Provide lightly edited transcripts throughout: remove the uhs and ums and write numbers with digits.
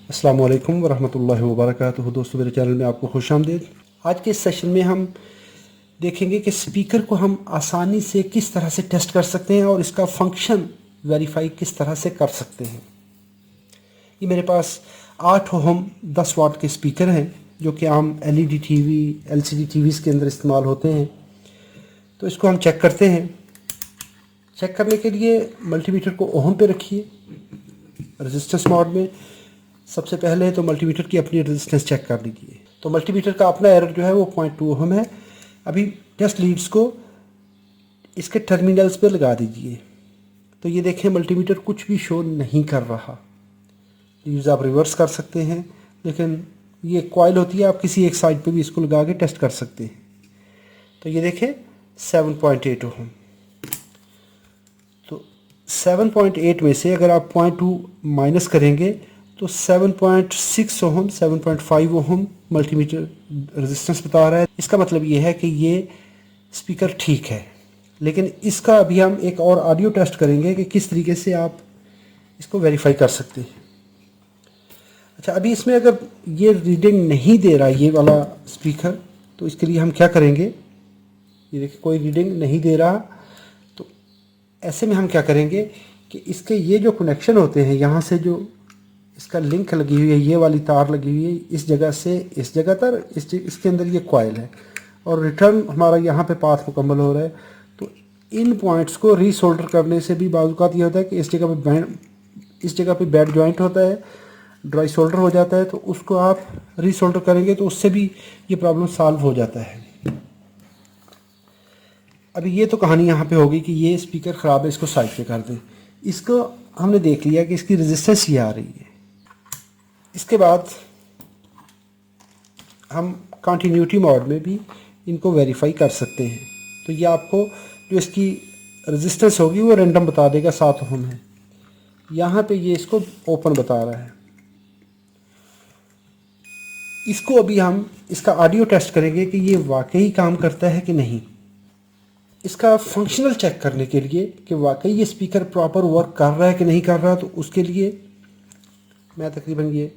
अस्सलाम वालेकुम वरहमतुल्लाहि वबरकातुहू। दोस्तों, मेरे चैनल में आपको खुशामदीद। आज के इस सेशन में हम देखेंगे कि स्पीकर को हम आसानी से किस तरह से टेस्ट कर सकते हैं और इसका फंक्शन वेरीफाई किस तरह से कर सकते हैं। ये मेरे पास 8 ओहम 10 वाट के स्पीकर हैं जो कि आम एलईडी टीवी, एलसीडी टीवीज़ के अंदर इस्तेमाल होते हैं। तो इसको हम चेक करते हैं। चेक करने के लिए मल्टीमीटर को ओहम पे रखिए, रेजिस्टेंस मोड में। सबसे पहले तो मल्टीमीटर की अपनी रेजिस्टेंस चेक कर लीजिए। तो मल्टीमीटर का अपना एरर जो है वो 0.2 ओहम है। अभी टेस्ट लीड्स को इसके टर्मिनल्स पे लगा दीजिए। तो ये देखें, मल्टीमीटर कुछ भी शो नहीं कर रहा। लीड्स आप रिवर्स कर सकते हैं, लेकिन ये कॉइल होती है, आप किसी एक साइड पे भी इसको लगा के टेस्ट कर सकते हैं। तो ये देखें 7.8 ओहम। तो 7.8 में से अगर आप 0.2 माइनस करेंगे तो 7.6 ओहम, 7.5 ओहम मल्टीमीटर रेजिस्टेंस बता रहा है। इसका मतलब ये है कि ये स्पीकर ठीक है। लेकिन इसका अभी हम एक और ऑडियो टेस्ट करेंगे कि किस तरीके से आप इसको वेरीफाई कर सकते हैं। अच्छा, अभी इसमें अगर ये रीडिंग नहीं दे रहा ये वाला स्पीकर, तो इसके लिए हम क्या करेंगे। ये देखिए, कोई रीडिंग नहीं दे रहा। तो ऐसे में हम क्या करेंगे कि इसके ये जो कनेक्शन होते हैं, यहाँ से जो इसका लिंक लगी हुई है, ये वाली तार लगी हुई है इस जगह से इस जगह तक, इसके अंदर ये कॉइल है और रिटर्न हमारा यहाँ पे पाथ मुकम्मल हो रहा है। तो इन पॉइंट्स को रीसोल्डर करने से भी बाज़ ये होता है कि इस जगह पे बेड जॉइंट होता है, ड्राई सोल्डर हो जाता है। तो उसको आप रीसोल्डर करेंगे तो उससे भी ये प्रॉब्लम सॉल्व हो जाता है। अभी ये तो कहानी यहाँ पे होगी कि ये स्पीकर ख़राब है, इसको साइड पे कर दें। इसको हमने देख लिया कि इसकी रेजिस्टेंस ये आ रही है। इसके बाद हम कंटिन्यूटी मोड में भी इनको वेरीफाई कर सकते हैं। तो ये आपको जो इसकी रेजिस्टेंस होगी वो रैंडम बता देगा, 7 ओहम है। यहाँ पे ये इसको ओपन बता रहा है। इसको अभी हम इसका ऑडियो टेस्ट करेंगे कि ये वाकई काम करता है कि नहीं। इसका फंक्शनल चेक करने के लिए कि वाकई ये स्पीकर प्रॉपर वर्क कर रहा है कि नहीं कर रहा, तो उसके लिए मैं तकरीबन ये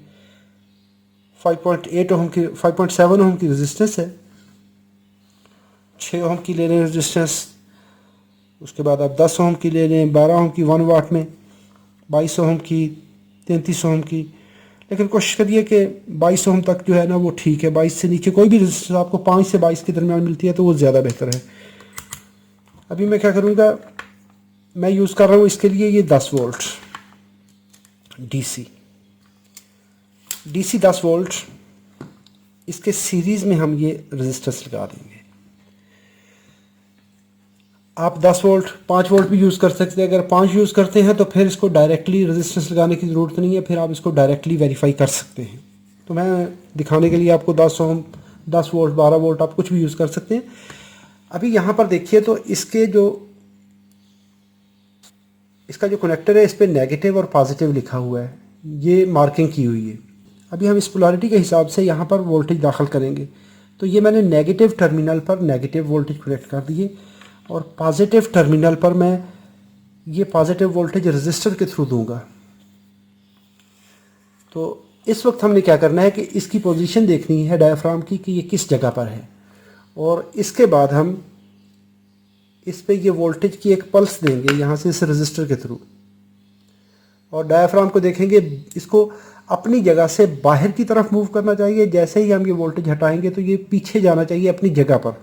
5.8 ओहम की 5.7 ओहम की रेजिस्टेंस है, 6 ओहम की ले लें रेजिस्टेंस। उसके बाद आप 10 ओहम की ले लें, 12 ओहम की 1 वाट में, 22 ओहम की, 33 ओहम की। लेकिन कोशिश करिए कि 22 ओहम तक जो है ना वो ठीक है। 22 से नीचे कोई भी रेजिस्टेंस आपको 5 से 22 के दरमियान मिलती है तो वो ज़्यादा बेहतर है। अभी मैं क्या करूँगा, मैं यूज़ कर रहा हूँ इसके लिए ये 10 वोल्ट डीसी 10 वोल्ट। इसके सीरीज़ में हम ये रेजिस्टेंस लगा देंगे। आप 10 वोल्ट 5 वोल्ट भी यूज़ कर सकते हैं। अगर 5 यूज़ करते हैं तो फिर इसको डायरेक्टली रेजिस्टेंस लगाने की ज़रूरत नहीं है, फिर आप इसको डायरेक्टली वेरीफाई कर सकते हैं। तो मैं दिखाने के लिए आपको 10 ओम, 10 वोल्ट, 12 वोल्ट आप कुछ भी यूज़ कर सकते हैं। अभी यहाँ पर देखिए, तो इसका जो कनेक्टर है इस पर नेगेटिव और पॉजिटिव लिखा हुआ है, ये मार्किंग की हुई है। अभी हम इस पोलैरिटी के हिसाब से यहाँ पर वोल्टेज दाखिल करेंगे। तो ये मैंने नेगेटिव टर्मिनल पर नेगेटिव वोल्टेज कनेक्ट कर दिए और पॉजिटिव टर्मिनल पर मैं ये पॉजिटिव वोल्टेज रेजिस्टर के थ्रू दूंगा। तो इस वक्त हमने क्या करना है कि इसकी पोजीशन देखनी है डायफ्राम की कि ये किस जगह पर है, और इसके बाद हम इस पे ये वोल्टेज की एक पल्स देंगे यहाँ से इस रेजिस्टर के थ्रू, और डायफ्राम को देखेंगे इसको अपनी जगह से बाहर की तरफ मूव करना चाहिए। जैसे ही हम ये वोल्टेज हटाएंगे तो ये पीछे जाना चाहिए अपनी जगह पर।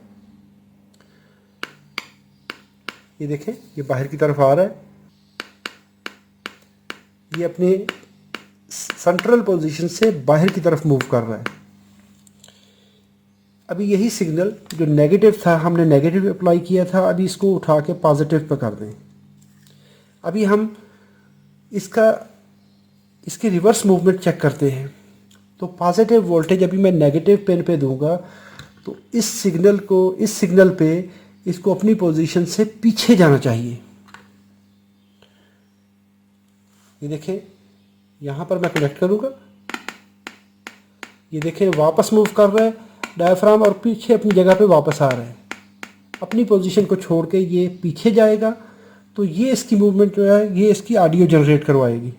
ये देखें, ये बाहर की तरफ आ रहा है, ये अपने सेंट्रल पोजीशन से बाहर की तरफ मूव कर रहा है। अभी यही सिग्नल जो नेगेटिव था, हमने नेगेटिव अप्लाई किया था, अभी इसको उठा के पॉजिटिव पे कर दें। अभी हम इसकी रिवर्स मूवमेंट चेक करते हैं। तो पॉजिटिव वोल्टेज अभी मैं नेगेटिव पिन पे दूंगा तो इस सिग्नल पे इसको अपनी पोजीशन से पीछे जाना चाहिए। ये देखें, यहाँ पर मैं कनेक्ट करूँगा, ये देखें वापस मूव कर रहा है डायफ्राम और पीछे अपनी जगह पे वापस आ रहा है। अपनी पोजीशन को छोड़ के ये पीछे जाएगा तो ये इसकी मूवमेंट जो है ये इसकी ऑडियो जनरेट करवाएगी।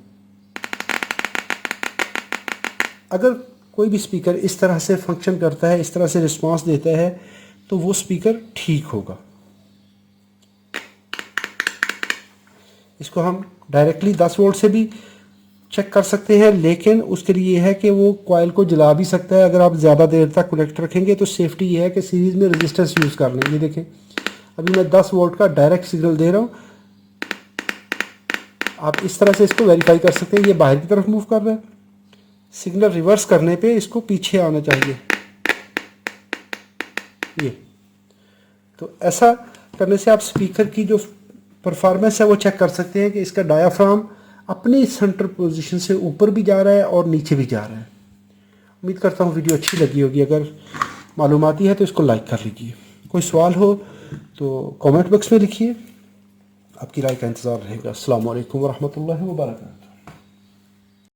अगर कोई भी स्पीकर इस तरह से फंक्शन करता है, इस तरह से रिस्पांस देता है, तो वो स्पीकर ठीक होगा। इसको हम डायरेक्टली 10 वोल्ट से भी चेक कर सकते हैं, लेकिन उसके लिए यह है कि वो कॉइल को जला भी सकता है। अगर आप ज़्यादा देर तक कनेक्ट रखेंगे तो सेफ्टी ये है कि सीरीज़ में रेजिस्टेंस यूज़ कर लें। ये देखें, अभी मैं 10 वोल्ट का डायरेक्ट सिग्नल दे रहा हूँ। आप इस तरह से इसको वेरीफाई कर सकते हैं। ये बाहर की तरफ मूव कर रहा है, सिग्नल रिवर्स करने पे इसको पीछे आना चाहिए। ये तो ऐसा करने से आप स्पीकर की जो परफॉर्मेंस है वो चेक कर सकते हैं कि इसका डायाफ्राम अपनी सेंटर पोजीशन से ऊपर भी जा रहा है और नीचे भी जा रहा है। उम्मीद करता हूँ वीडियो अच्छी लगी होगी। अगर मालूमाती है तो इसको लाइक कर लीजिए। कोई सवाल हो तो कमेंट बॉक्स में लिखिए, आपकी राय का इंतज़ार रहेगा। अस्सलाम वालेकुम वरहमतुल्लाहि वबरकातुहू।